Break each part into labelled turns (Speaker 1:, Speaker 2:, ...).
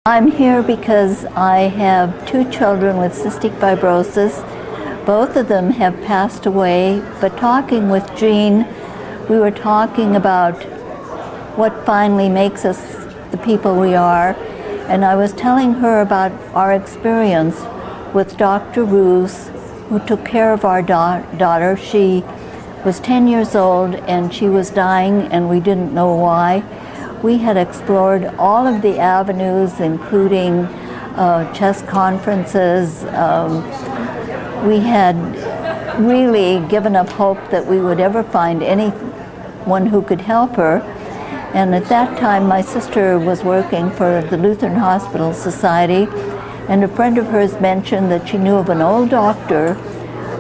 Speaker 1: I'm here because I have two children with cystic fibrosis. Both of them have passed away, but talking with Jean, we were talking about what finally makes us the people we are, and I was telling her about our experience with Dr. Roos, who took care of our daughter. She was 10 years old and she was dying and we didn't know why. We had explored all of the avenues, including chest conferences. We had really given up hope that we would ever find anyone who could help her. And at that time, my sister was working for the Lutheran Hospital Society, and a friend of hers mentioned that she knew of an old doctor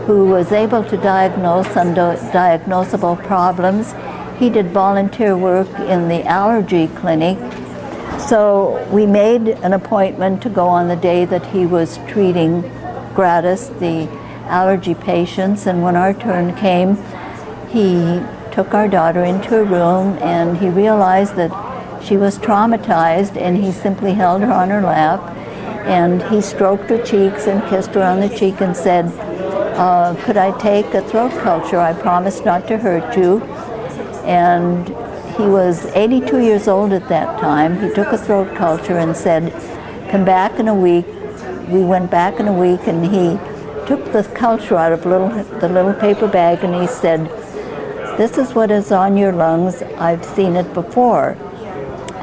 Speaker 1: who was able to diagnose undiagnosable problems. He did volunteer work in the allergy clinic. So we made an appointment to go on the day that he was treating gratis the allergy patients, and when our turn came, he took our daughter into a room and he realized that she was traumatized, and he simply held her on her lap and he stroked her cheeks and kissed her on the cheek and said, could I take a throat culture? I promise not to hurt you. And he was 82 years old at that time. He took a throat culture and said, come back in a week. We went back in a week and he took the culture out of the little paper bag and he said, this is what is on your lungs. I've seen it before.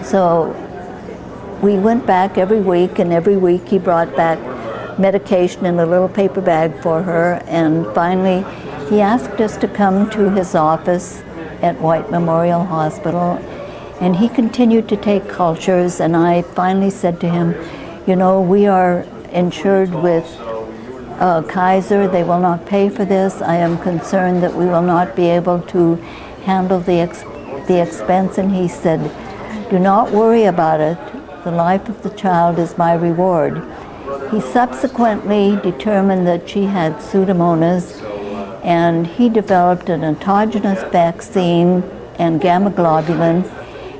Speaker 1: So we went back every week, and every week he brought back medication in a little paper bag for her, and finally he asked us to come to his office at White Memorial Hospital, and he continued to take cultures, and I finally said to him, you know, we are insured with Kaiser. They will not pay for this. I am concerned that we will not be able to handle the expense. And he said, do not worry about it. The life of the child is my reward. He subsequently determined that she had Pseudomonas, and he developed an autogenous vaccine and gamma globulin.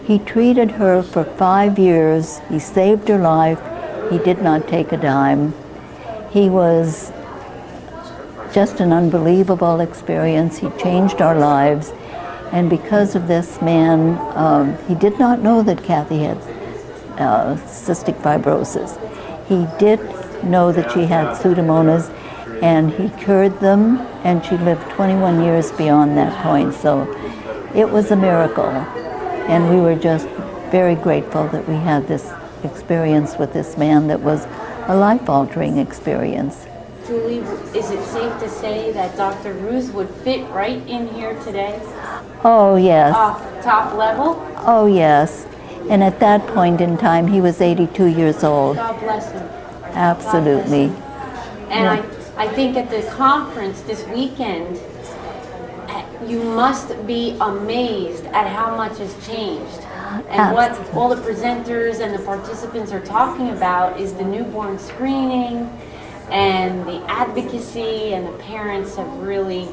Speaker 1: He treated her for 5 years. He saved her life. He did not take a dime. He was just an unbelievable experience. He changed our lives. And because of this man, he did not know that Kathy had cystic fibrosis. He did know that she had Pseudomonas, and he cured them, and she lived 21 years beyond that point. So it was a miracle. And we were just very grateful that we had this experience with this man that was a life-altering experience.
Speaker 2: Julie, is it safe to say that Dr. Roos would fit right in here today?
Speaker 1: Oh, yes.
Speaker 2: Top level?
Speaker 1: Oh, yes. And at that point in time, he was 82 years old.
Speaker 2: God bless him.
Speaker 1: Absolutely.
Speaker 2: Bless him. And yeah. I think at the conference this weekend, you must be amazed at how much has changed. And what all the presenters and the participants are talking about is the newborn screening and the advocacy, and the parents have really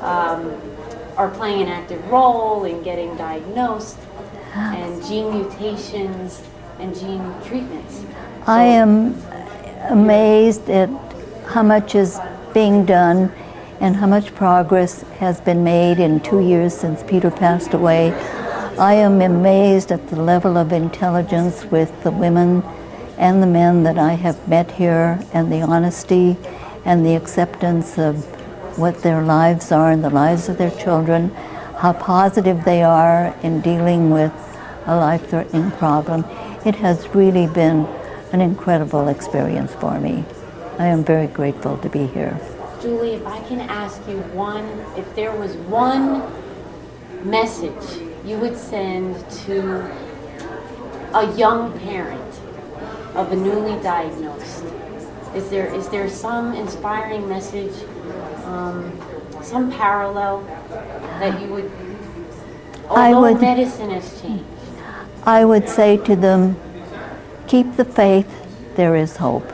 Speaker 2: are playing an active role in getting diagnosed, and gene mutations and gene treatments. So,
Speaker 1: I am amazed at how much is being done and how much progress has been made in 2 years since Peter passed away. I am amazed at the level of intelligence with the women and the men that I have met here, and the honesty and the acceptance of what their lives are and the lives of their children, how positive they are in dealing with a life-threatening problem. It has really been an incredible experience for me. I am very grateful to be here.
Speaker 2: Julie, if I can ask you if there was one message you would send to a young parent of a newly diagnosed, is there some inspiring message, some parallel that you would, although medicine has changed?
Speaker 1: I would say to them, keep the faith, there is hope.